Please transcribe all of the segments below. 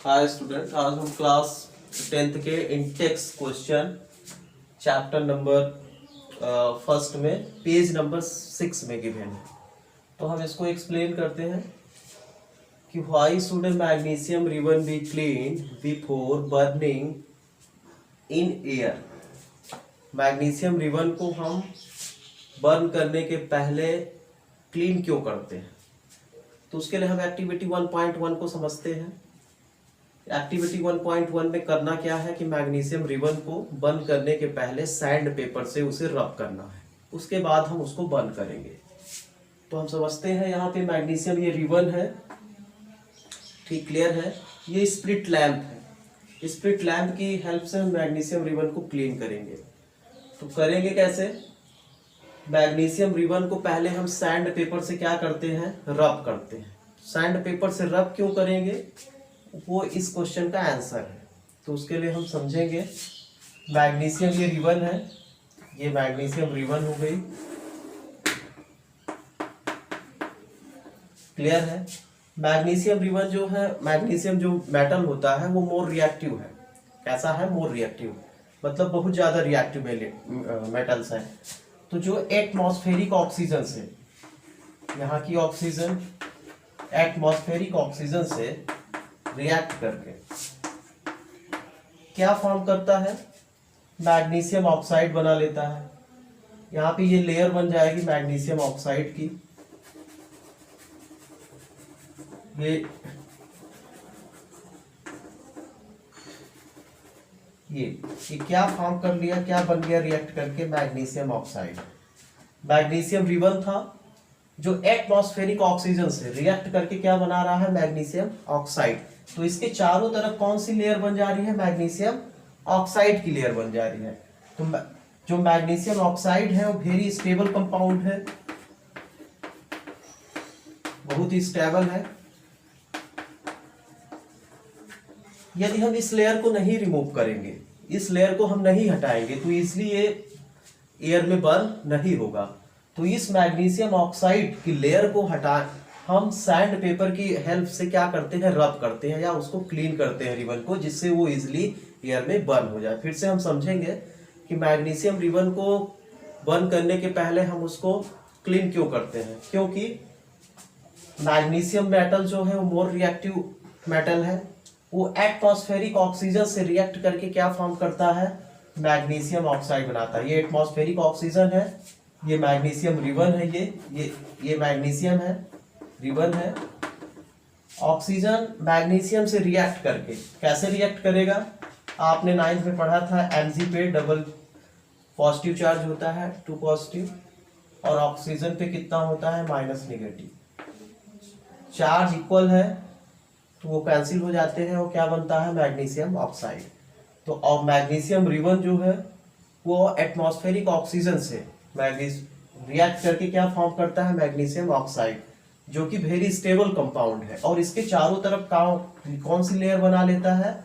Hi student, आज हम class 10th के Intex question chapter number first में पेज नंबर 6 में गिवन है। तो हम इसको एक्सप्लेन करते हैं कि why should A magnesium ribbon be clean before burning in air. Magnesium ribbon को हम बर्न करने के पहले क्लीन क्यों करते हैं, तो उसके लिए हम एक्टिविटी 1.1 को समझते हैं। एक्टिविटी 1.1 में करना क्या है कि मैग्नीशियम रिबन को बर्न करने के पहले सैंड पेपर से उसे रब करना है, उसके बाद हम उसको बर्न करेंगे। तो हम समझते हैं यहाँ पे मैग्नीशियम ये रिबन है, ठीक क्लियर है। ये स्प्लिट लैंप है, स्प्लिट लैंप की हेल्प से हम मैग्नीशियम रिबन को क्लीन करेंगे। तो करेंगे कैसे? मैग्नीशियम रिबन को पहले हम सैंड पेपर से क्या करते हैं, रब करते हैं। सैंड पेपर से रब क्यों करेंगे, वो इस क्वेश्चन का आंसर है। तो उसके लिए हम समझेंगे मैग्नीशियम ये रिबन है, ये मैग्नीशियम रिबन हो गई, क्लियर है। मैग्नीशियम रिबन जो है, मैग्नीशियम जो मेटल होता है वो मोर रिएक्टिव है। कैसा है? मोर रिएक्टिव, मतलब बहुत ज्यादा रिएक्टिव मेटल्स है। तो जो एटमॉस्फेरिक ऑक्सीजन से, यहाँ की ऑक्सीजन एटमॉस्फेरिक ऑक्सीजन से रिएक्ट करके क्या फॉर्म करता है, मैग्नीशियम ऑक्साइड बना लेता है। यहाँ पे ये लेयर बन जाएगी मैग्नीशियम ऑक्साइड की। ये क्या फॉर्म कर लिया, क्या बन गया रिएक्ट करके, मैग्नीशियम ऑक्साइड। मैग्नीशियम रिबन था जो एटमॉस्फेरिक ऑक्सीजन से रिएक्ट करके क्या बना रहा है, मैग्नीशियम ऑक्साइड। तो इसके चारों तरफ कौन सी लेयर बन जा रही है, मैग्नीशियम ऑक्साइड की लेयर बन जा रही है। तो जो मैग्नीशियम ऑक्साइड है वो वेरी स्टेबल कंपाउंड है, बहुत ही स्टेबल है। यदि हम इस लेयर को नहीं रिमूव करेंगे, इस लेयर को हम नहीं हटाएंगे, तो इसलिए ये एयर में बर्न नहीं होगा। तो इस मैग्नीशियम ऑक्साइड की लेयर को हटा हम सैंड पेपर की हेल्प से क्या करते हैं, रब करते हैं या उसको क्लीन करते हैं रिबन को, जिससे वो इजिली एयर में बर्न हो जाए। फिर से हम समझेंगे कि मैग्नीशियम रिबन को बर्न करने के पहले हम उसको क्लीन क्यों करते हैं, क्योंकि मैग्नीशियम मेटल जो है वो मोर रिएक्टिव मेटल है। वो एटमॉस्फेरिक ऑक्सीजन से रिएक्ट करके क्या फॉर्म करता है, मैग्नीशियम ऑक्साइड बनाता है। ये एटमॉस्फेरिक ऑक्सीजन है, ये मैग्नीशियम रिबन है, ये मैग्नीशियम है, रिबन है। ऑक्सीजन मैग्नीशियम से रिएक्ट करके कैसे रिएक्ट करेगा, आपने 9th में पढ़ा था, Mg पे डबल पॉजिटिव चार्ज होता है, 2 पॉजिटिव, और ऑक्सीजन पे कितना होता है, माइनस नेगेटिव। चार्ज इक्वल है तो वो कैंसिल हो जाते हैं, वो क्या बनता है, मैग्नीशियम ऑक्साइड। तो मैग्नीशियम रिबन जो है वो एटमॉस्फेरिक ऑक्सीजन से रिएक्ट करके क्या फॉर्म करता है, मैग्नीशियम ऑक्साइड, जो कि वेरी स्टेबल कंपाउंड है। और इसके चारों तरफ कौन सी लेयर बना लेता है,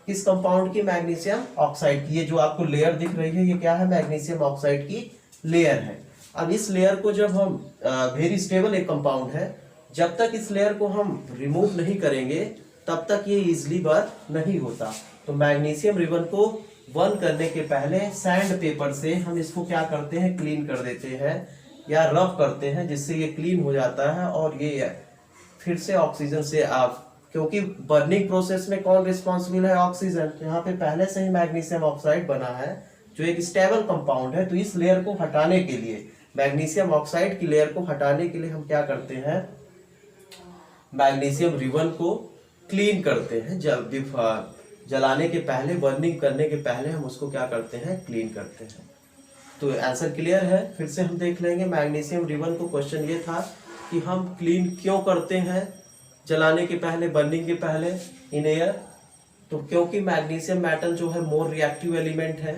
इस कंपाउंड की, मैग्नीशियम ऑक्साइड की। ये जो आपको लेयर दिख रही है ये क्या है, मैग्नीशियम ऑक्साइड की लेयर है। अब इस लेयर को जब हम वेरी स्टेबल एक कंपाउंड है, जब तक इस लेयर को हम रिमूव नहीं करेंगे तब तक ये इजिली बर्न नहीं होता। तो मैग्नीशियम रिबन को बर्न करने के पहले सैंड पेपर से हम इसको क्या करते हैं, क्लीन कर देते हैं या रब करते हैं, जिससे ये क्लीन हो जाता है। और ये फिर से ऑक्सीजन से क्योंकि बर्निंग प्रोसेस में कौन रिस्पॉन्सिबल है, ऑक्सीजन। यहाँ पे पहले से ही मैग्नीशियम ऑक्साइड बना है जो एक स्टेबल कंपाउंड है। तो इस लेयर को हटाने के लिए, मैग्नीशियम ऑक्साइड की लेयर को हटाने के लिए हम क्या करते हैं, मैग्नीशियम रिबन को क्लीन करते हैं। जब जलाने के पहले, बर्निंग करने के पहले हम उसको क्या करते हैं, क्लीन करते हैं। तो आंसर क्लियर है। फिर से हम देख लेंगे मैग्नीशियम रिबन को। क्वेश्चन ये था कि हम क्लीन क्यों करते हैं जलाने के पहले, बर्निंग के पहले इन एयर। तो क्योंकि मैग्नीशियम मेटल जो है मोर रिएक्टिव एलिमेंट है,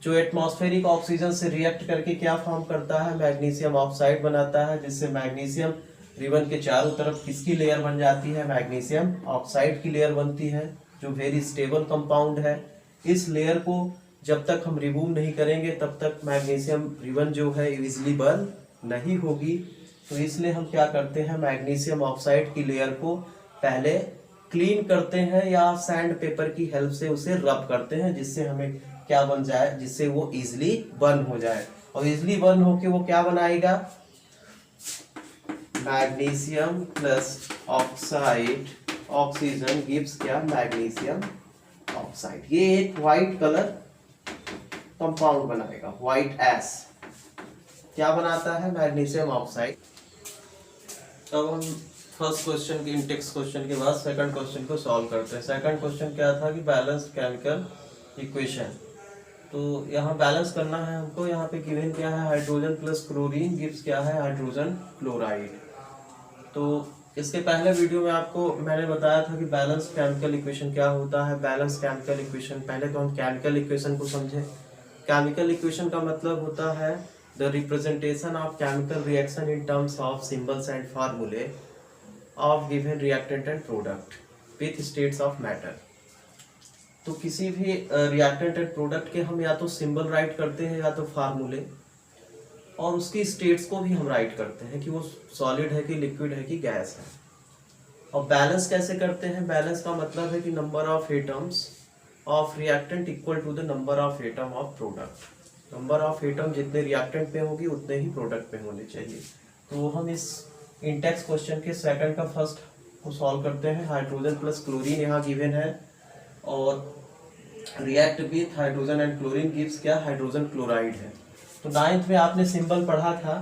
जो एटमॉस्फेरिक ऑक्सीजन से रिएक्ट करके क्या फॉर्म करता है, मैग्नीशियम ऑक्साइड बनाता है, जिससे मैग्नीशियम रिबन के चारों तरफ किसकी लेयर बन जाती है, मैग्नीशियम ऑक्साइड की लेयर बनती है, जो वेरी स्टेबल कंपाउंड है। इस लेयर को जब तक हम रिमूव नहीं करेंगे तब तक मैग्नीशियम रिबन जो है इजिली बर्न नहीं होगी। तो इसलिए हम क्या करते हैं, मैग्नीशियम ऑक्साइड की लेयर को पहले क्लीन करते हैं या सैंड पेपर की हेल्प से उसे रब करते हैं, जिससे हमें क्या बन जाए, जिससे वो इजिली बर्न हो जाए। और इजिली बर्न होके वो क्या बनाएगा, magnesium plus oxide, oxygen gives क्या, मैग्नीशियम ऑक्साइड। ये एक व्हाइट कलर कंपाउंड बनाएगा, व्हाइट एस, क्या बनाता है, मैग्नीशियम ऑक्साइड। अब हम फर्स्ट क्वेश्चन के इंटेक्स क्वेश्चन के बाद सेकंड क्वेश्चन को सॉल्व करते हैं। सेकंड क्वेश्चन क्या था कि बैलेंस केमिकल इक्वेशन। तो यहाँ बैलेंस करना है हमको। यहाँ पे गिवन क्या है, हाइड्रोजन प्लस क्लोरीन गिव्स क्या है, हाइड्रोजन क्लोराइड। तो इसके पहले वीडियो में आपको मैंने बताया था कि बैलेंस केमिकल इक्वेशन क्या होता है। बैलेंस केमिकल इक्वेशन, पहले तो हम केमिकल इक्वेशन को समझे। केमिकल इक्वेशन का मतलब होता है the representation of chemical reaction in terms of symbols and formulae of given reactant and product with states of matter. तो किसी भी रिएक्टेंट एंड प्रोडक्ट के हम या तो सिंबल राइट करते हैं या तो फार्मूले, और उसकी स्टेट्स को भी हम राइट करते हैं कि वो सॉलिड है कि लिक्विड है कि गैस है। और बैलेंस कैसे करते हैं, बैलेंस का मतलब है कि number of atoms of reactant equal to the number of atom of product. Number of atom जितने रिएक्टेंट पे होगी उतने ही प्रोडक्ट पे होने चाहिए। तो हम इस इंटेक्स क्वेश्चन के सेकंड का फर्स्ट को सॉल्व करते हैं। हाइड्रोजन प्लस क्लोरीन यहाँ गिवन है और react with hydrogen and chlorine gives क्या, हाइड्रोजन क्लोराइड है। तो 9th में आपने सिंबल पढ़ा था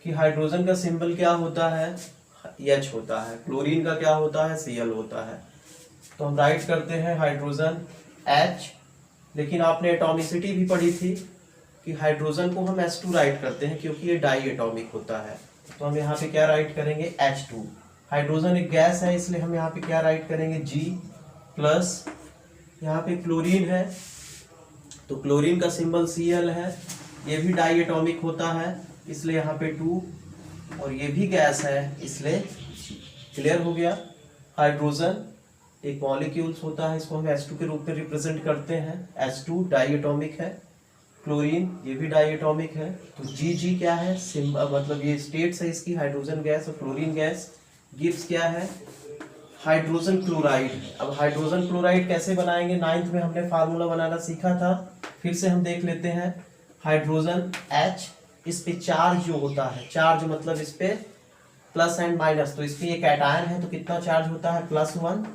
कि हाइड्रोजन का सिंबल क्या होता है, H होता है, क्लोरीन का क्या होता है, Cl होता है। तो हम राइट करते हैं हाइड्रोजन H, लेकिन आपने एटॉमिसिटी भी पढ़ी थी कि हाइड्रोजन को हम H2 राइट करते हैं क्योंकि ये डाई एटॉमिक होता है। तो हम यहाँ पे क्या राइट करेंगे, H2। हाइड्रोजन एक गैस है इसलिए हम यहाँ पे क्या राइट करेंगे, G प्लस यहाँ पे क्लोरीन है तो क्लोरीन का सिंबल Cl है, ये भी डाई एटॉमिक होता है इसलिए यहाँ पे 2, और ये भी गैस है इसलिए G। क्लियर हो गया। हाइड्रोजन एक मॉलिक्यूल्स होता है, इसको हम H2 के रूप में रिप्रेजेंट करते हैं। H2 डाई एटॉमिक है, क्लोरीन ये भी डाई एटॉमिक है, तो Gg क्या है, मतलब ये स्टेट्स है इसकी, हाइड्रोजन गैस और क्लोरीन गैस। गिव्स क्या है, हाइड्रोजन क्लोराइड। अब हाइड्रोजन क्लोराइड कैसे बनाएंगे, 9th में हमने फार्मूला बनाना सीखा था, फिर से हम देख लेते हैं। हाइड्रोजन H, इस पे चार्ज जो होता है, चार्ज मतलब इस पे प्लस एंड माइनस, तो इस पे ये कैटायन है तो कितना चार्ज होता है, +1,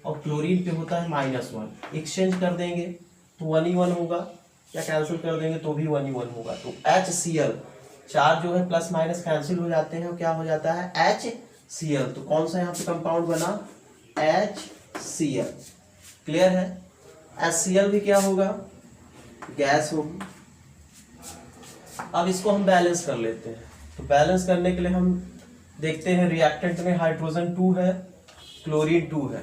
और क्लोरीन पे होता है -1। एक्सचेंज कर देंगे तो 1 ही 1 होगा, या कैंसिल कर देंगे तो भी 1 ही 1 होगा। तो HCl, चार्ज जो है प्लस माइनस कैंसिल हो जाते हैं और क्या हो जाता है, HCl। तो कौन सा यहाँ पे कंपाउंड बना, HCl। क्लियर है। HCl भी क्या होगा, गैस होगी। अब इसको हम बैलेंस कर लेते हैं। तो बैलेंस करने के लिए हम देखते हैं, रिएक्टेंट में हाइड्रोजन 2 है, क्लोरीन 2 है,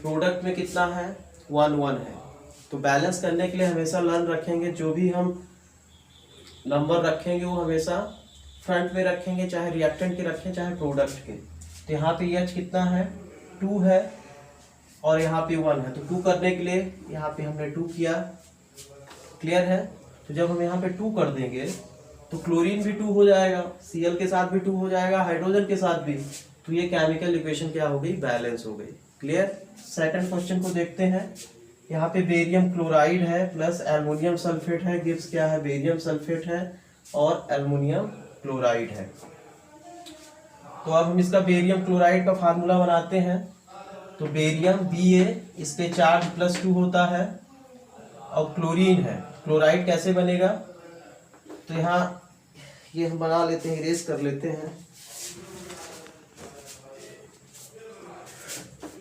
प्रोडक्ट में कितना है, 1 1 है। तो बैलेंस करने के लिए हमेशा लर्न रखेंगे, जो भी हम नंबर रखेंगे वो हमेशा फ्रंट में रखेंगे, चाहे रिएक्टेंट के रखें चाहे प्रोडक्ट के। तो यहाँ पे H कितना है, 2 है, और यहाँ पे 1 है, तो 2 करने के लिए यहाँ पे हमने 2 किया। क्लियर है। तो जब हम यहाँ पे 2 कर देंगे तो क्लोरीन भी 2 हो जाएगा, Cl के साथ भी 2 हो जाएगा, हाइड्रोजन के साथ भी। तो ये केमिकल इक्वेशन क्या हो गई, बैलेंस हो गई। क्लियर। सेकंड क्वेश्चन को देखते हैं। यहाँ पे बेरियम क्लोराइड है प्लस एल्युमिनियम सल्फेट है, गिव्स क्या है, बेरियम सल्फेट है और एल्युमिनियम क्लोराइड है। तो अब हम इसका बेरियम क्लोराइड का फार्मूला बनाते हैं। तो बेरियम Ba, इस पे चार्ज +2 होता है, और क्लोरीन है, क्लोराइड कैसे बनेगा, तो यहाँ ये हम बना लेते हैं, इरेज कर लेते हैं।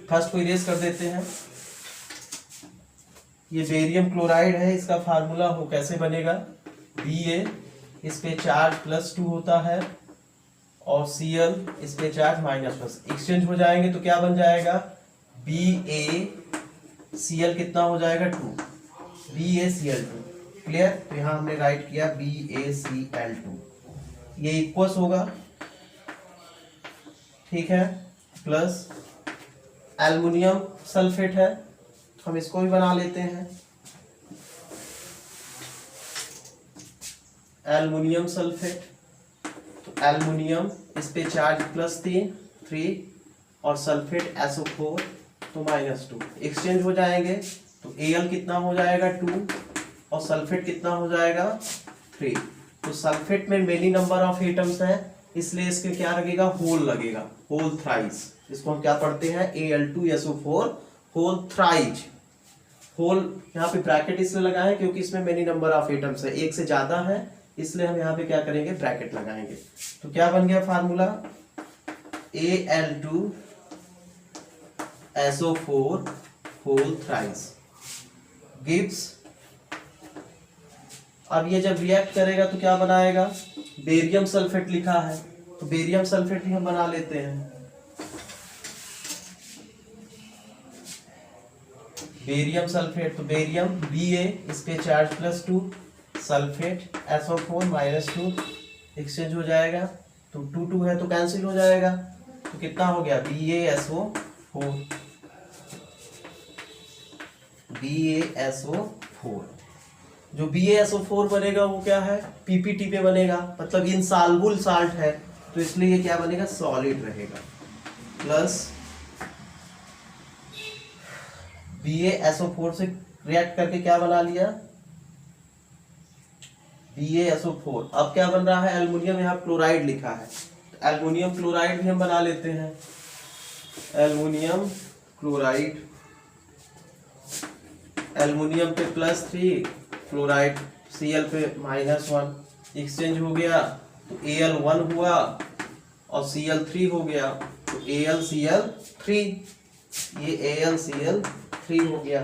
फर्स्ट को इरेज कर देते हैं। ये बेरियम क्लोराइड है, इसका फार्मूला हो कैसे बनेगा, Ba, इस पे चार्ज +2 होता है, और Cl, इस पे चार्ज -1। एक्सचेंज हो जाएंगे तो क्या बन जाएगा, BaCl कितना हो जाएगा, 2, BaCl2। क्लियर। तो यहाँ हमने राइट किया BaCl2, ये इक्वल्स होगा, ठीक है, प्लस एल्युमिनियम सल्फेट है, हम इसको भी बना लेते हैं। एल्युमिनियम सल्फेट, तो एल्युमिनियम, इस पे चार्ज +3 और सल्फेट SO4 तो -2 एक्सचेंज हो जाएंगे, तो Al कितना हो जाएगा 2 और सल्फेट कितना हो जाएगा 3। तो सल्फेट में मेनी नंबर ऑफ एटम्स है, इसलिए इसके क्या लगेगा, होल लगेगा, होल थ्राइस। इसको हम क्या पढ़ते हैं, Al2SO4 होल थ्राइज। होल यहाँ पे ब्रैकेट इसलिए लगाए क्योंकि इसमें मेनी नंबर ऑफ एटम्स है, एक से ज्यादा है, इसलिए हम यहाँ पे क्या करेंगे, ब्रैकेट लगाएंगे। तो क्या बन गया formula, Al2SO4 whole thrice gives. अब ये जब रिएक्ट करेगा तो क्या बनाएगा, बेरियम सल्फेट लिखा है, तो बेरियम सल्फेट भी हम बना लेते हैं। बेरियम सल्फेट, तो बेरियम Ba इस पे चार्ज +2, सल्फेट SO4 -2 एक्सचेंज हो जाएगा, तो 2 2 है तो कैंसिल हो जाएगा, तो कितना हो गया BaSO4। BaSO4 जो BaSO4 बनेगा वो क्या है, PPT पे बनेगा, मतलब इनसॉल्युबल साल्ट है, तो इसलिए ये क्या बनेगा, सॉलिड रहेगा। प्लस BaSO4 से रिएक्ट करके क्या बना लिया, BaSO4। अब क्या बन रहा है, एल्युमिनियम, यहाँ क्लोराइड लिखा है, तो एल्युमिनियम क्लोराइड भी हम बना लेते हैं। एल्युमिनियम क्लोराइड, एल्युमिनियम पे +3, क्लोराइड Cl पे -1 एक्सचेंज हो गया, तो Al1 हुआ और Cl3 हो गया, तो AlCl3, ये AlCl3 हो गया,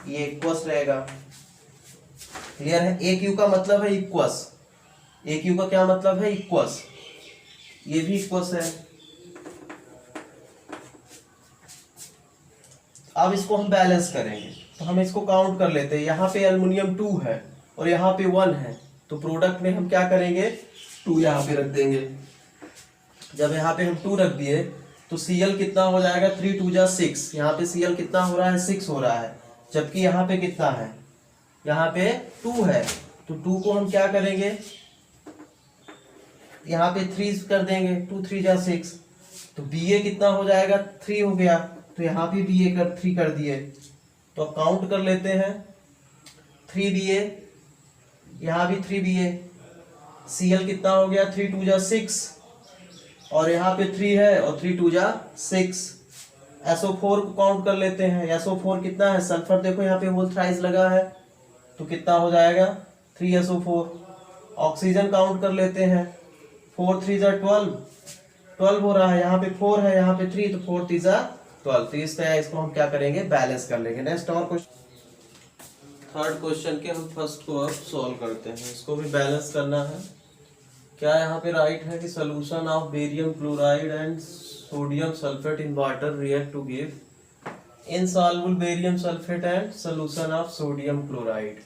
ये इक्वस रहेगा। क्लियर है, AQ का मतलब है इक्वस, AQ का क्या मतलब है, इक्वस, ये भी इक्वस है। अब इसको हम बैलेंस करेंगे, तो हम इसको काउंट कर लेते हैं। यहाँ पे एल्युमिनियम 2 है और यहाँ पे 1 है, तो प्रोडक्ट में हम क्या करेंगे, 2 यहाँ पे रख देंगे। जब यहाँ पे हम 2 रख दिए तो Cl कितना हो जाएगा, 3 2 जा 6, यहाँ पे Cl कितना हो रहा है, 6 हो रहा है, जबकि यहाँ पे कितना है, यहाँ पे 2 है, तो 2 को हम क्या करेंगे, यहाँ पे 3 कर देंगे, 2 3 जा 6, तो Ba कितना हो जाएगा, 3 हो गया, तो यहाँ भी Ba कर 3 कर दिए, तो अब काउंट कर लेते हैं, 3Ba, यहाँ भी 3Ba, Cl कितना हो गया, 3 2 जा 6, और यहाँ पे 3 है और 3 2 जा 6। SO4 को काउंट कर लेते हैं, SO4 कितना है, सल्फर देखो यहाँ पे होल थ्राइस लगा है, तो कितना हो जाएगा 3SO4। ऑक्सीजन काउंट कर लेते हैं, 4 3 जा 12 हो रहा है, यहाँ पे 4 है, यहाँ पे 3, तो 4 3 जा 12। तो इस तरह इसको हम क्या करेंगे, बैलेंस कर लेंगे। नेक्स्ट और क्वेश्चन, थर्ड क्वेश्चन के हम फर्स्ट को अब सॉल्व करते हैं, इसको भी बैलेंस करना है। क्या यहाँ पे राइट है कि solution of barium chloride and sodium sulphate in water react to give insoluble barium sulphate and solution of sodium chloride.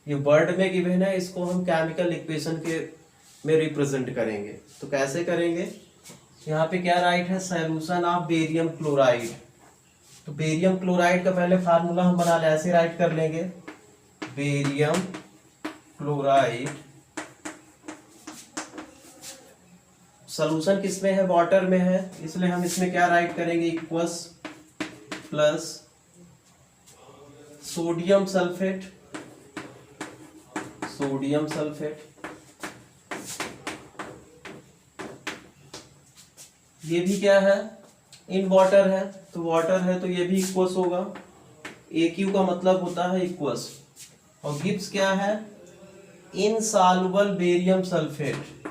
ये वर्ड में गिवन है, इसको हम केमिकल इक्वेशन के में रिप्रेजेंट करेंगे। तो कैसे करेंगे, यहाँ पे क्या राइट है, सोल्यूशन ऑफ बेरियम क्लोराइड। तो बेरियम क्लोराइड का पहले फार्मूला हम बना ले, ऐसे राइट कर लेंगे, बेरियम क्लोराइड सॉल्यूशन किसमें है, वाटर में है, इसलिए हम इसमें क्या राइट करेंगे, equals plus sodium sulphate, sodium sulphate, ये भी क्या है, इन वाटर है, तो वाटर है तो ये भी इक्वस होगा, AQ का मतलब होता है इक्वस, और गिब्स क्या है, insoluble barium sulphate,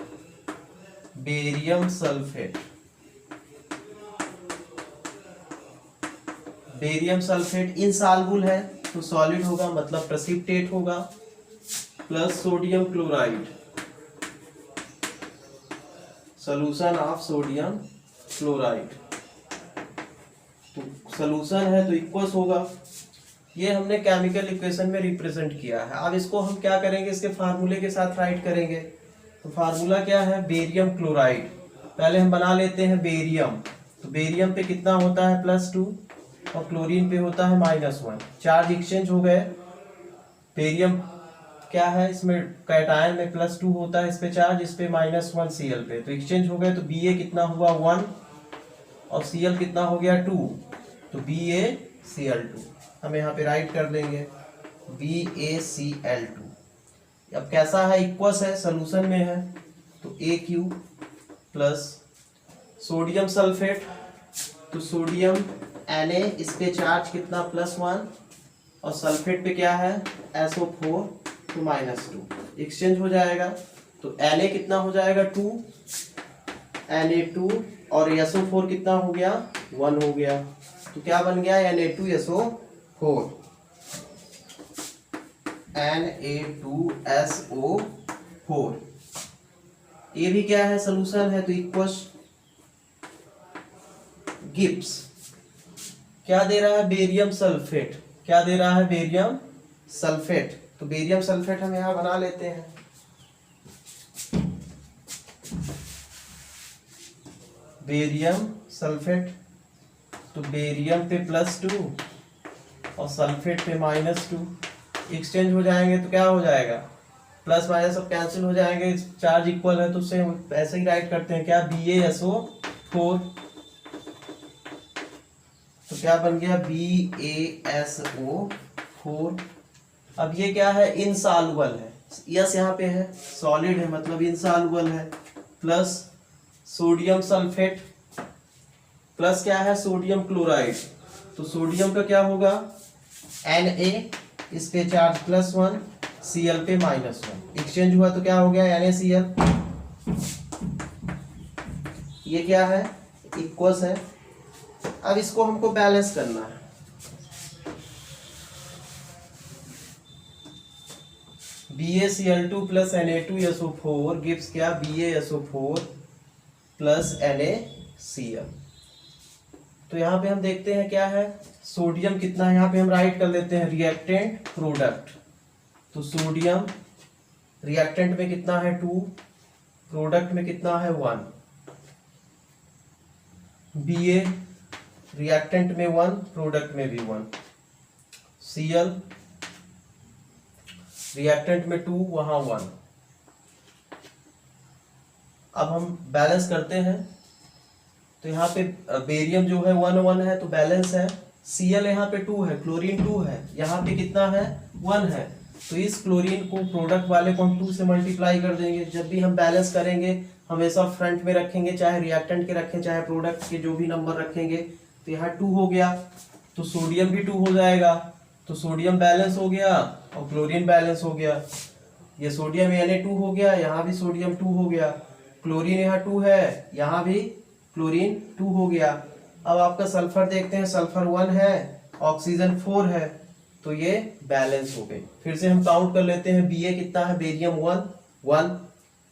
barium sulphate, barium sulphate insoluble है तो सॉलिड होगा, मतलब प्रेसिपिटेट होगा, plus sodium chloride, solution of sodium chloride, तो सॉल्यूशन है तो इक्वस होगा। ये हमने केमिकल इक्वेशन में रिप्रेजेंट किया है। अब इसको हम क्या करेंगे, इसके फार्मूले के साथ राइट करेंगे। तो फार्मूला क्या है, बेरियम क्लोराइड, पहले हम बना लेते हैं बेरियम, तो बेरियम पे कितना होता है +2 और क्लोरीन पे होता है -1, चार्ज एक्सचेंज हो गए। बेरियम क्या है, इसमें कैटायन में +2 होता है, इस पे चार्ज, इस पे -1 Cl पे, तो एक्सचेंज हो गए, तो Ba कितना हुआ 1 और Cl कितना हो गया 2, तो BaCl2 हम यहाँ पे राइट कर देंगे BaCl2। अब कैसा है, इक्वस है, सोल्यूशन में है, तो AQ प्लस सोडियम सल्फेट, तो सोडियम Na, इस पे चार्ज कितना +1 और सल्फेट पे क्या है SO4 तो -2, एक्सचेंज हो जाएगा। तो Na कितना हो जाएगा 2, Na2 और SO4 कितना हो गया 1 हो गया, तो क्या बन गया Na2SO4, Na2SO4। ये भी क्या है सोल्यूशन है, तो इक्वस गिब्स क्या दे रहा है बेरियम सल्फेट, क्या दे रहा है बेरियम सल्फेट, तो बेरियम सल्फेट हम यहां बना लेते हैं। बेरियम सल्फेट, तो बेरियम पे +2 और सल्फेट पे -2, एक्सचेंज हो जाएंगे तो क्या हो जाएगा प्लस माइनस सब कैंसिल हो जाएंगे, चार्ज इक्वल है तो उससे हम ऐसे ही राइट करते हैं क्या BaSO4, तो क्या बन गया BaSO4। अब ये क्या है इनसॉल्युबल है, यस यहाँ पे है, सॉलिड है मतलब इनसॉल्युबल है, प्लस सोडियम सल्फेट प्लस क्या है सोडियम क्लोराइड, तो सोडियम का क्या होगा Na, इस पे चार्ज +1, Cl पे -1, एक्सचेंज हुआ तो क्या हो गया NaCl। ये क्या है इक्वस है। अब इसको हमको बैलेंस करना है, BaCl2 प्लस Na2SO4 गिव्स क्या BaSO4 प्लस NaCl। तो यहाँ पे हम देखते हैं क्या है सोडियम कितना है, यहाँ पे हम राइट कर लेते हैं रिएक्टेंट प्रोडक्ट, तो सोडियम रिएक्टेंट में कितना है 2, प्रोडक्ट में कितना है 1, Ba रिएक्टेंट में 1 प्रोडक्ट में भी 1, Cl रिएक्टेंट में 2 वहां 1। अब हम बैलेंस करते हैं, तो यहाँ पे बेरियम जो है 1 1 है तो बैलेंस है, Cl यहाँ पे 2 है, क्लोरीन 2 है, यहाँ पे कितना है 1 है, तो इस क्लोरीन को प्रोडक्ट वाले को हम 2 से मल्टीप्लाई कर देंगे। जब भी हम बैलेंस करेंगे हमेशा फ्रंट में रखेंगे, चाहे रिएक्टेंट के रखें चाहे प्रोडक्ट के जो भी नंबर रखेंगे, तो यहाँ 2 हो गया तो सोडियम भी 2 हो जाएगा, तो सोडियम बैलेंस हो गया और क्लोरीन बैलेंस हो गया, ये सोडियम Na2 हो गया, यहाँ भी सोडियम 2 हो गया, क्लोरीन यहाँ 2 है, यहाँ भी क्लोरीन 2 हो गया। अब आपका सल्फर देखते हैं, सल्फर 1 है, ऑक्सीजन 4 है, तो ये बैलेंस हो गई। फिर से हम काउंट कर लेते हैं, Ba कितना है बेरियम 1 1,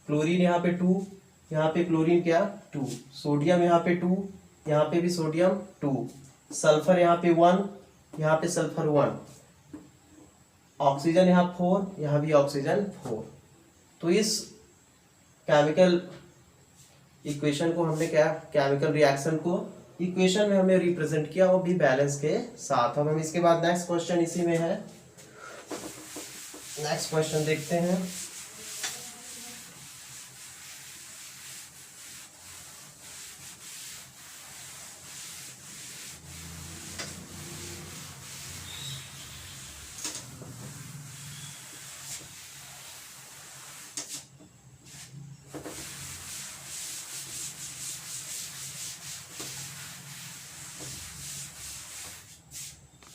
क्लोरीन यहाँ पे 2, यहाँ पे क्लोरीन क्या 2, सोडियम यहाँ पे 2, यहाँ पे भी सोडियम 2, सल्फर यहाँ पे 1, यहाँ पे सल्फर 1, ऑक्सीजन यहाँ 4, यहाँ भी ऑक्सीजन 4। तो इस केमिकल इक्वेशन को हमने क्या केमिकल रिएक्शन को इक्वेशन में हमने रिप्रेजेंट किया, वो भी बैलेंस के साथ। अब हम इसके बाद नेक्स्ट क्वेश्चन इसी में है, नेक्स्ट क्वेश्चन देखते हैं।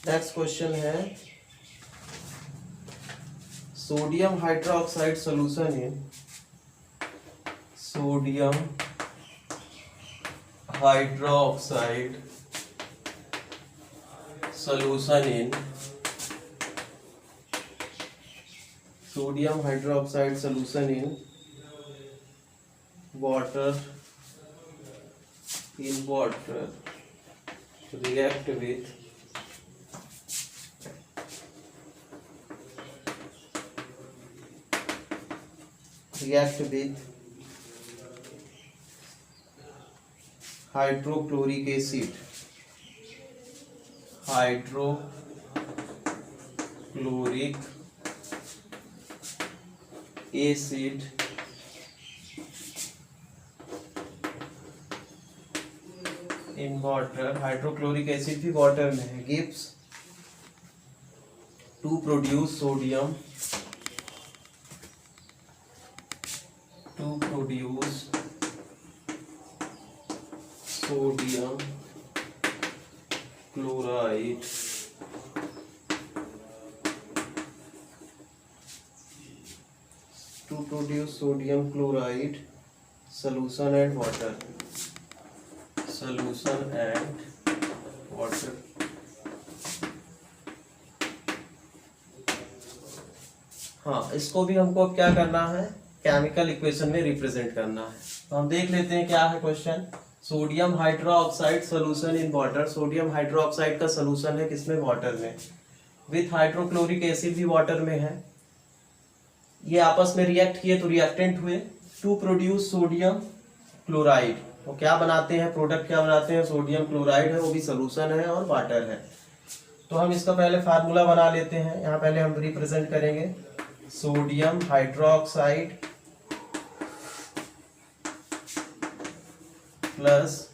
नेक्स्ट क्वेश्चन है sodium hydroxide solution in sodium hydroxide solution in sodium hydroxide solution in water react with hydrochloric acid, hydrochloric acid in water, hydrochloric acid भी वाटर में है, gives to produce sodium, to produce sodium chloride to produce sodium chloride solution and water, solution and water। हाँ, इसको भी हमको अब क्या करना है, केमिकल इक्वेशन में रिप्रेजेंट करना है। तो हम देख लेते हैं क्या है question. Sodium hydroxide solution in water, sodium hydroxide का सोल्यूशन है किसमें, वाटर में, विथ हाइड्रोक्लोरिक एसिड भी वाटर में है। ये आपस में रिएक्ट किए तो रिएक्टेंट हुए, टू प्रोड्यूस सोडियम क्लोराइड, तो क्या बनाते हैं, प्रोडक्ट क्या बनाते हैं, सोडियम क्लोराइड है, वो भी सोल्यूशन है और वाटर है। तो हम इसका पहले फार्मूला बना लेते हैं। यहाँ पहले हम रिप्रेजेंट करेंगे sodium hydroxide plus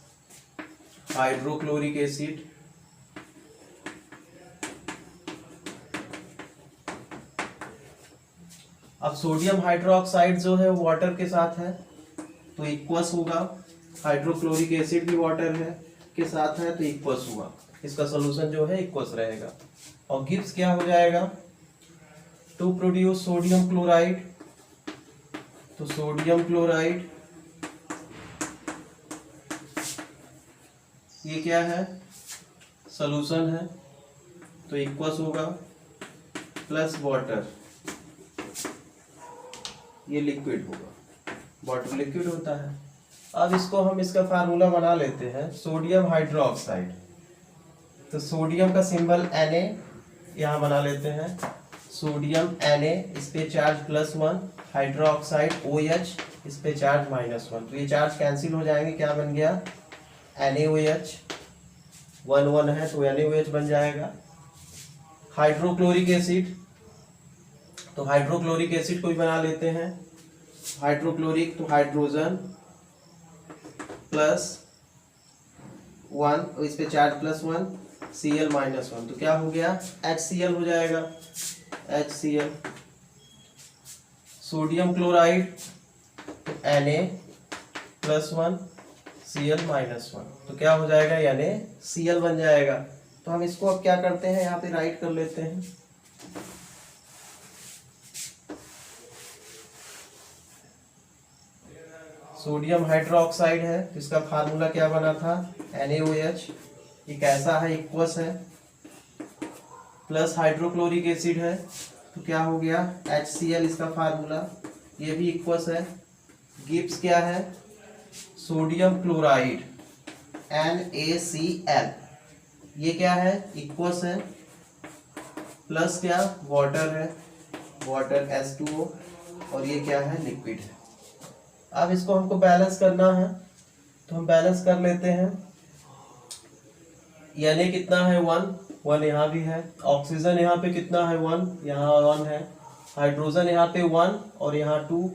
hydrochloric acid अब सोडियम हाइड्रोक्साइड जो है वो वाटर के साथ है तो इक्वस होगा, हाइड्रोक्लोरिक एसिड भी वाटर है के साथ है तो इक्वस हुआ, इसका सॉल्यूशन जो है इक्वस रहेगा। और गिव्स क्या हो जाएगा, टू प्रोड्यूस सोडियम क्लोराइड, तो सोडियम क्लोराइड ये क्या है, सॉल्यूशन है तो इक्वस होगा, प्लस वाटर, ये लिक्विड होगा, वाटर लिक्विड होता है। अब इसको हम इसका फार्मूला बना लेते हैं, सोडियम हाइड्रोक्साइड, तो सोडियम का सिंबल Na यहाँ बना लेते हैं, सोडियम Na, इस पे चार्ज +1, हाइड्रोक्साइड OH, इस पे चार्ज -1, तो ये चार्ज कैंसिल हो जाएंगे, क्या बन गया NaOH, 1 है तो NaOH बन जाएगा। हाइड्रोक्लोरिक एसिड, तो हाइड्रोक्लोरिक एसिड को भी बना लेते हैं, हाइड्रोक्लोरिक तो हाइड्रोजन +1, इस पे चार्ज +1, Cl -1, तो क्या हो गया HCl हो जाएगा, HCl। सोडियम क्लोराइड तो Na +1 Cl -1, तो क्या हो जाएगा NaCl बन जाएगा। तो हम इसको अब क्या करते हैं, यहाँ पे राइट कर लेते हैं, सोडियम हाइड्रोक्साइड है तो इसका फार्मूला क्या बना था NaOH, ये कैसा है, इक्वस है, प्लस हाइड्रोक्लोरिक एसिड है तो क्या हो गया HCl, इसका फार्मूला ये भी इक्वस है। गिव्स क्या है, सोडियम क्लोराइड NaCl, ये क्या है, इक्वस है, प्लस क्या वाटर है, वाटर H2O, और ये क्या है, लिक्विड है। अब इसको हमको बैलेंस करना है तो हम बैलेंस कर लेते हैं। Na कितना है 1 यहाँ भी है, ऑक्सीजन यहाँ पे कितना है 1, यहाँ 1 है, हाइड्रोजन यहाँ पे 1 और यहाँ 2,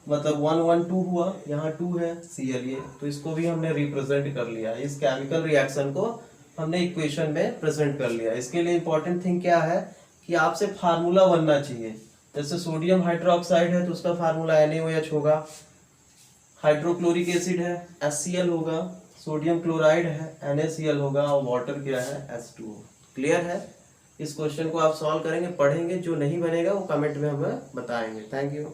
मतलब 1 1 2 हुआ, यहाँ 2 है Cl, ये तो इसको भी हमने रिप्रेजेंट कर लिया, इस केमिकल रिएक्शन को हमने इक्वेशन में प्रेजेंट कर लिया। इसके लिए इंपॉर्टेंट थिंग क्या है कि आपसे फार्मूला बनना चाहिए, जैसे सोडियम हाइड्रोक्साइड है तो उसका फार्मूला NaOH होगा, हाइड्रोक्लोरिक एसिड है HCl होगा, सोडियम क्लोराइड है NaCl होगा, और वाटर क्या है H2O। क्लियर है, इस क्वेश्चन को आप सॉल्व करेंगे, पढ़ेंगे, जो नहीं बनेगा वो कमेंट में हमें बताएंगे। Thank you.